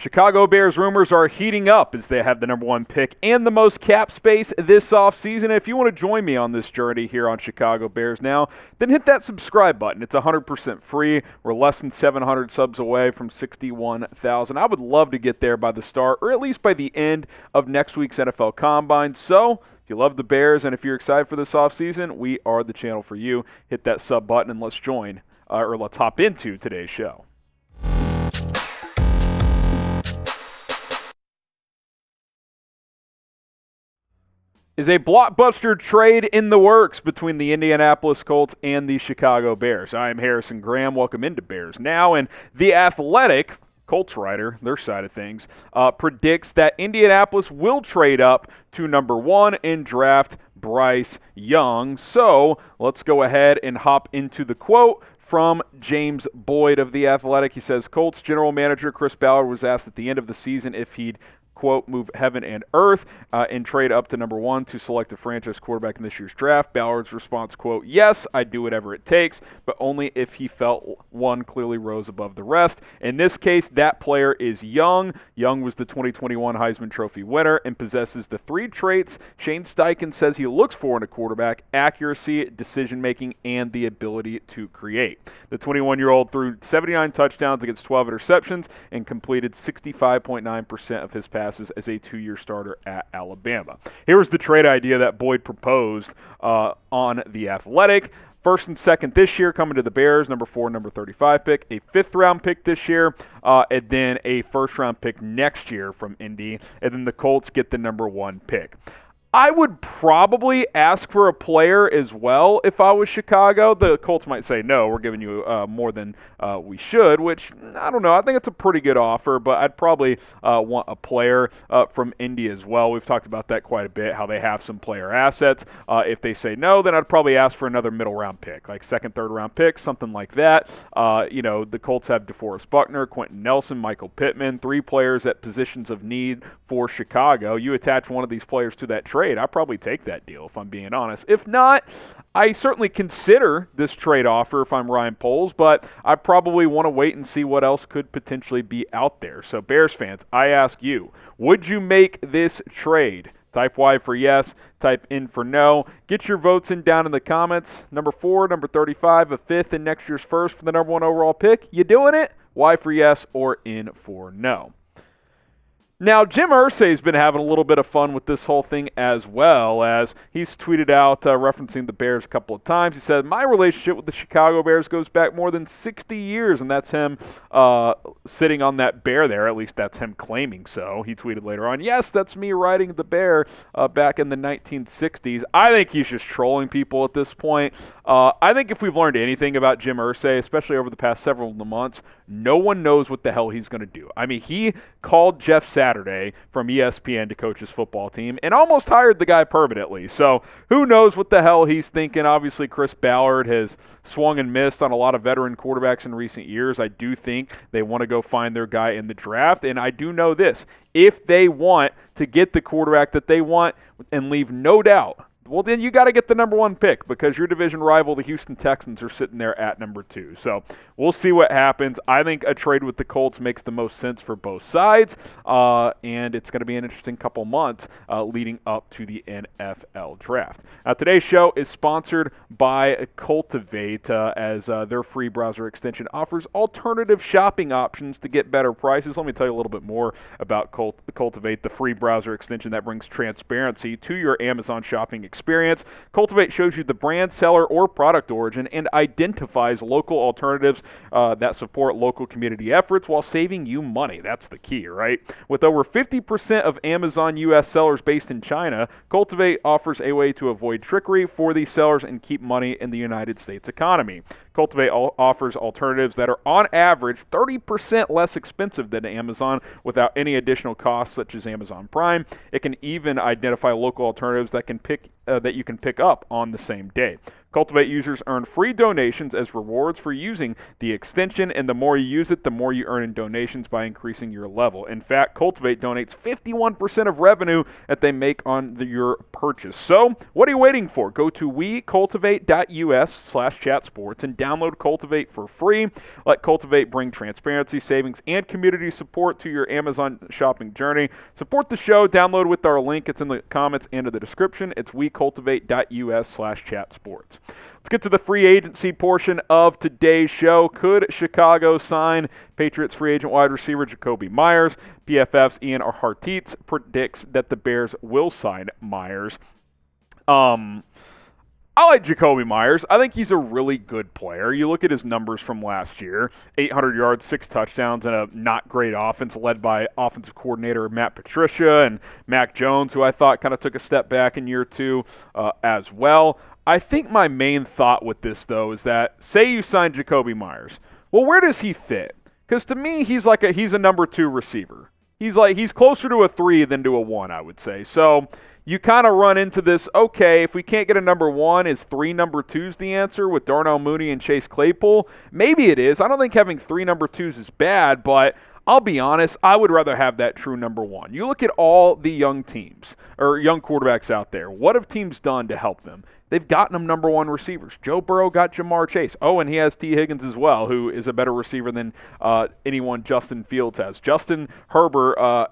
Chicago Bears rumors are heating up as they have the number one pick and the most cap space this offseason. If you want to join me on this journey here on Chicago Bears Now, then hit that subscribe button. It's 100% free. We're less than 700 subs away from 61,000. I would love to get there by the start or at least by the end of next week's NFL Combine. So if you love the Bears and if you're excited for this offseason, we are the channel for you. Hit that sub button and let's join or let's hop into today's show. Is a blockbuster trade in the works between the Indianapolis Colts and the Chicago Bears? I am Harrison Graham. Welcome into Bears Now. And The Athletic, Colts writer, their side of things, predicts that Indianapolis will trade up to number one and draft Bryce Young. So let's go ahead and hop into the quote from James Boyd of The Athletic. He says, Colts general manager Chris Ballard was asked at the end of the season if he'd quote, move heaven and earth and trade up to number one to select a franchise quarterback in this year's draft. Ballard's response, quote, yes, I'd do whatever it takes, but only if he felt one clearly rose above the rest. In this case, that player is Young. Young was the 2021 Heisman Trophy winner and possesses the three traits Shane Steichen says he looks for in a quarterback: accuracy, decision-making, and the ability to create. The 21-year-old threw 79 touchdowns against 12 interceptions and completed 65.9% of his passes as a two-year starter at Alabama. Here was the trade idea that Boyd proposed on The Athletic. First and second this year coming to the Bears, number 4, number 35 pick, a fifth-round pick this year, and then a first-round pick next year from Indy, and then the Colts get the number one pick. I would probably ask for a player as well if I was Chicago. The Colts might say, no, we're giving you more than we should, which, I don't know. I think it's a pretty good offer, but I'd probably want a player from Indy as well. We've talked about that quite a bit, how they have some player assets. If they say no, then I'd probably ask for another middle-round pick, like second, third-round pick, something like that. The Colts have DeForest Buckner, Quentin Nelson, Michael Pittman, three players at positions of need for Chicago. You attach one of these players to that trade, I'd probably take that deal if I'm being honest. If not, I certainly consider this trade offer if I'm Ryan Poles, but I probably want to wait and see what else could potentially be out there. So Bears fans, I ask you, would you make this trade? Type Y for yes, type in for no. Get your votes in down in the comments. Number 4, number 35, a fifth, and next year's first for the number one overall pick. You doing it? Y for yes or in for no. Now, Jim Irsay has been having a little bit of fun with this whole thing as well, as he's tweeted out referencing the Bears a couple of times. He said, my relationship with the Chicago Bears goes back more than 60 years, and that's him sitting on that bear there. At least that's him claiming so. He tweeted later on, yes, that's me riding the bear back in the 1960s. I think he's just trolling people at this point. I think if we've learned anything about Jim Irsay, especially over the past several months, no one knows what the hell he's going to do. I mean, he called Jeff Saturday from ESPN to coach his football team and almost hired the guy permanently. So who knows what the hell he's thinking. Obviously, Chris Ballard has swung and missed on a lot of veteran quarterbacks in recent years. I do think they want to go find their guy in the draft. And I do know this. If they want to get the quarterback that they want and leave no doubt, well, then you got to get the number one pick because your division rival, the Houston Texans, are sitting there at number 2. So we'll see what happens. I think a trade with the Colts makes the most sense for both sides, and it's going to be an interesting couple months leading up to the NFL draft. Now, today's show is sponsored by Cultivate, as their free browser extension offers alternative shopping options to get better prices. Let me tell you a little bit more about Cultivate, the free browser extension that brings transparency to your Amazon shopping experience. Cultivate shows you the brand, seller, or product origin and identifies local alternatives that support local community efforts while saving you money. That's the key, right? With over 50% of Amazon U.S. sellers based in China, Cultivate offers a way to avoid trickery for these sellers and keep money in the United States economy. Cultivate offers alternatives that are on average 30% less expensive than Amazon without any additional costs such as Amazon Prime. It can even identify local alternatives that you can pick up on the same day. Cultivate users earn free donations as rewards for using the extension, and the more you use it, the more you earn in donations by increasing your level. In fact, Cultivate donates 51% of revenue that they make on your purchase. So, what are you waiting for? Go to wecultivate.us/chatsports and download Cultivate for free. Let Cultivate bring transparency, savings, and community support to your Amazon shopping journey. Support the show. Download with our link. It's in the comments and in the description. It's wecultivate.us/chatsports. Let's get to the free agency portion of today's show. Could Chicago sign Patriots free agent wide receiver Jacoby Meyers? PFF's Ian Hartitz predicts that the Bears will sign Meyers. I like Jacoby Meyers. I think he's a really good player. You look at his numbers from last year, 800 yards, 6 touchdowns, and a not great offense led by offensive coordinator Matt Patricia and Mac Jones, who I thought kind of took a step back in year 2 as well. I think my main thought with this, though, is that say you sign Jacoby Meyers. Well, where does he fit? Because to me, he's a number 2 receiver. He's closer to a 3 than to a 1, I would say. So you kind of run into this, okay, if we can't get a number 1, is 3 number 2s the answer with Darnell, Mooney, and Chase Claypool? Maybe it is. I don't think having 3 number 2s is bad, but I'll be honest, I would rather have that true number 1. You look at all the young teams or young quarterbacks out there. What have teams done to help them? They've gotten them number 1 receivers. Joe Burrow got Jamar Chase. Oh, and he has T. Higgins as well, who is a better receiver than anyone Justin Fields has. Justin Herbert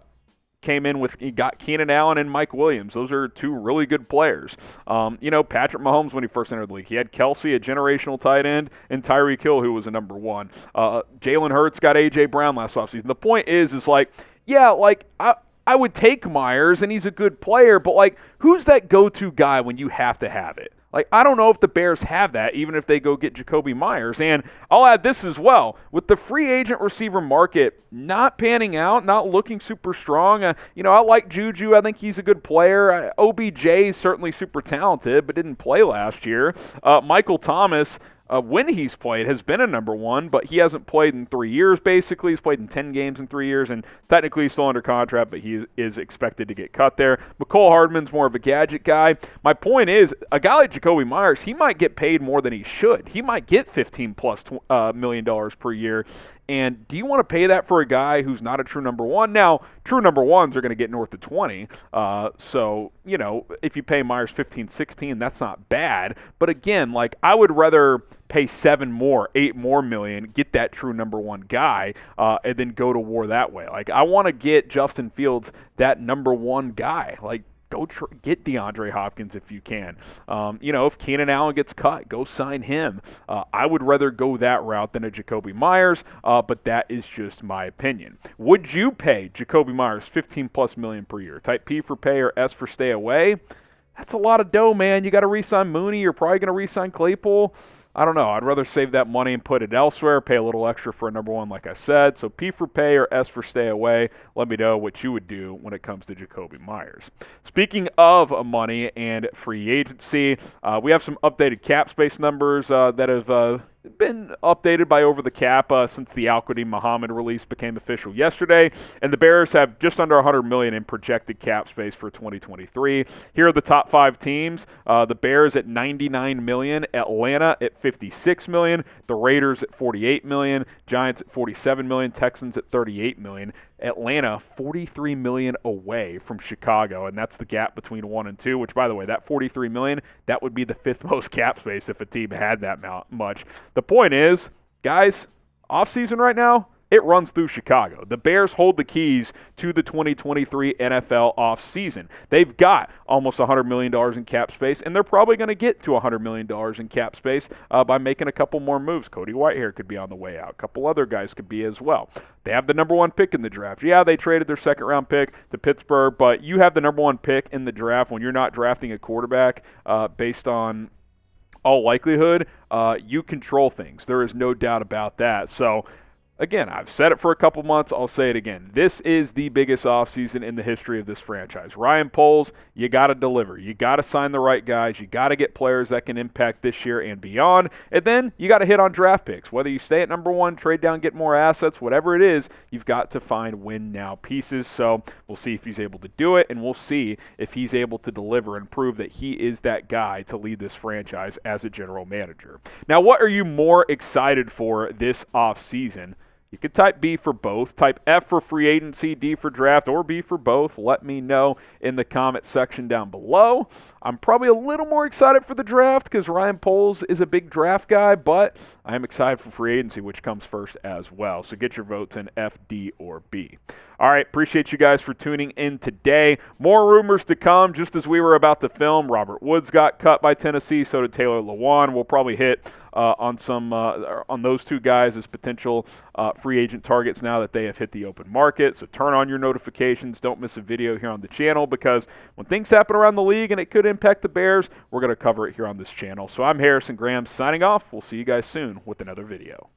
came in he got Keenan Allen and Mike Williams. Those are 2 really good players. Patrick Mahomes, when he first entered the league, he had Kelsey, a generational tight end, and Tyreek Hill, who was a number 1. Jalen Hurts got A.J. Brown last offseason. The point is I would take Meyers, and he's a good player, but, who's that go-to guy when you have to have it? I don't know if the Bears have that, even if they go get Jacoby Meyers. And I'll add this as well. With the free agent receiver market not panning out, not looking super strong, I like Juju. I think he's a good player. OBJ is certainly super talented, but didn't play last year. Michael Thomas, when he's played, has been a number 1, but he hasn't played in 3 years, basically. He's played in 10 games in 3 years, and technically he's still under contract, but he is expected to get cut there. McCole Hardman's more of a gadget guy. My point is, a guy like Jacoby Meyers, he might get paid more than he should. He might get $15+ million per year. And do you want to pay that for a guy who's not a true number 1? Now, true number 1s are going to get north of 20. So, if you pay Myers 15, 16, that's not bad. But again, I would rather pay 7 more, 8 more million, get that true number 1 guy, and then go to war that way. I want to get Justin Fields that number 1 guy. Go get DeAndre Hopkins if you can. If Keenan Allen gets cut, go sign him. I would rather go that route than a Jacoby Meyers, but that is just my opinion. Would you pay Jacoby Meyers $15+ million per year? Type P for pay or S for stay away. That's a lot of dough, man. You got to re-sign Mooney. You're probably going to re-sign Claypool. I don't know. I'd rather save that money and put it elsewhere, pay a little extra for a number 1, like I said. So P for pay or S for stay away. Let me know what you would do when it comes to Jacoby Meyers. Speaking of money and free agency, we have some updated cap space numbers that have been updated by Over the Cap since the Al-Qadim Muhammad release became official yesterday, and the Bears have just under $100 million in projected cap space for 2023. Here are the top 5 teams. The Bears at $99 million, Atlanta at $56 million, the Raiders at $48 million, Giants at $47 million, Texans at $38 million. Atlanta, $43 million away from Chicago, and that's the gap between 1 and 2, which, by the way, that $43 million, that would be the 5th most cap space if a team had that much. The point is, guys, offseason right now, it runs through Chicago. The Bears hold the keys to the 2023 NFL offseason. They've got almost $100 million in cap space, and they're probably going to get to $100 million in cap space by making a couple more moves. Cody Whitehair could be on the way out. A couple other guys could be as well. They have the number 1 pick in the draft. Yeah, they traded their 2nd-round pick to Pittsburgh, but you have the number 1 pick in the draft when you're not drafting a quarterback based on all likelihood. You control things. There is no doubt about that. So, Again, I've said it for a couple months. I'll say it again. This is the biggest offseason in the history of this franchise. Ryan Poles, you got to deliver. You got to sign the right guys. You got to get players that can impact this year and beyond. And then you got to hit on draft picks. Whether you stay at number 1, trade down, get more assets, whatever it is, you've got to find win-now pieces. So we'll see if he's able to do it, and we'll see if he's able to deliver and prove that he is that guy to lead this franchise as a general manager. Now, what are you more excited for this offseason? You could type B for both, type F for free agency, D for draft, or B for both. Let me know in the comment section down below. I'm probably a little more excited for the draft because Ryan Poles is a big draft guy, but I am excited for free agency, which comes first as well. So get your votes in F, D, or B. All right, appreciate you guys for tuning in today. More rumors to come. Just as we were about to film, Robert Woods got cut by Tennessee, so did Taylor Lewan. We'll probably hit on those two guys as potential free agent targets now that they have hit the open market. So turn on your notifications. Don't miss a video here on the channel, because when things happen around the league and it could impact the Bears, we're going to cover it here on this channel. So I'm Harrison Graham signing off. We'll see you guys soon with another video.